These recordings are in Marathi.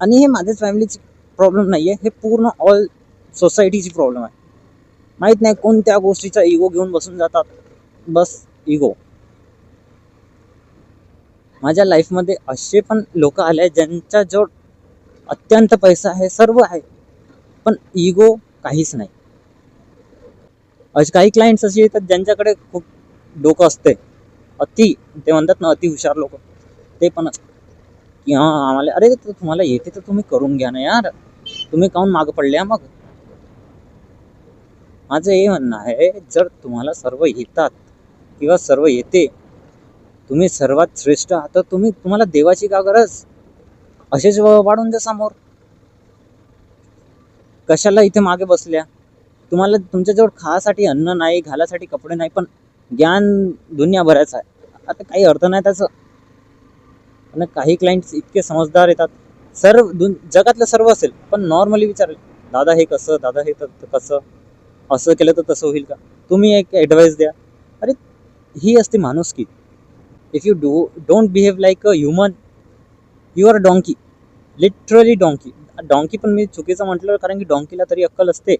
आणि हे माझ्याच फॅमिलीची प्रॉब्लेम नाही आहे, हे पूर्ण ऑल सोसायटीची प्रॉब्लेम आहे. माहीत नाही कोणत्या गोष्टीचा इगो घेऊन बसून जातात, बस इगो. माझ्या लाईफमध्ये असे पण लोक आले ज्यांच्या जवळ अत्यंत पैसा आहे, सर्व आहे, पण इगो काहीच नाही. असे काही क्लायंट्स असे येतात ज्यांच्याकडे खूप डोकं असते, अति, ते म्हणतात ना अति हुशार लोक, ते पण की हां आम्हाला, अरे तुम्हाला येते तर तुम्ही करून घ्या ना यार, तुम्ही काहून मागं पडल्या. मग माझं हे म्हणणं आहे, जर तुम्हाला सर्व येतात किंवा सर्व येते, तुम्ही सर्वात श्रेष्ठ आहात, तर तुम्हाला देवाची का गरज. असेच वाढून द्या समोर, कशाला इथे मागे बसल्या. तुम्हाला तुमच्याजवळ खासाठी अन्न नाही, घालासाठी कपडे नाही, पण ज्ञान दुनिया भरायचं आहे, आता काही अर्थ नाही त्याचं. आणि काही क्लायंट्स इतके समजदार येतात, सर्व जगातलं सर्व असेल, पण नॉर्मली विचारले, दादा हे कसं, दादा हे कसं, असं केलं तर तसं होईल का, तुम्ही एक ॲडवाईस द्या. अरे ही असते माणुसकी. If you don't behave like a human, you are donkey, literally donkey. Donkey पण मी चुकीचं म्हटलं, कारण की डॉंकीला तरी अक्कल असते.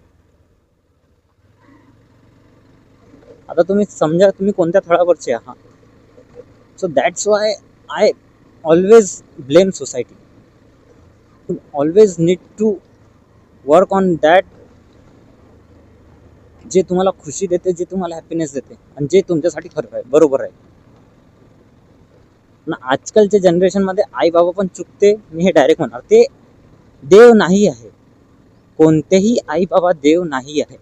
आता तुम्ही समजा तुम्ही कोणत्या थळावरचे आहात. So that's why I always blame society. You always need to work on that, जे तुम्हाला खुशी देते, जे तुम्हाला हॅपीनेस देते, आणि जे तुमच्यासाठी खरं आहे, बरोबर आहे ना. आजकालच्या जनरेशनमध्ये आई बाबा पण चुकते, मी हे डायरेक्ट म्हणणार, ते देव नाही आहे. कोणतेही आई बाबा देव नाही आहे.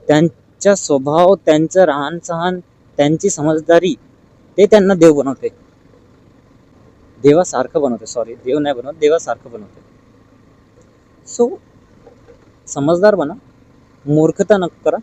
त्यांचा स्वभाव, त्यांचं राहण सहन, त्यांची समजदारी, ते त्यांना देव बनवते, देवासारखं बनवते. सॉरी, देव नाही बनवत, देवासारखं बनवते. सो समजदार बना, मूर्खता नको करा.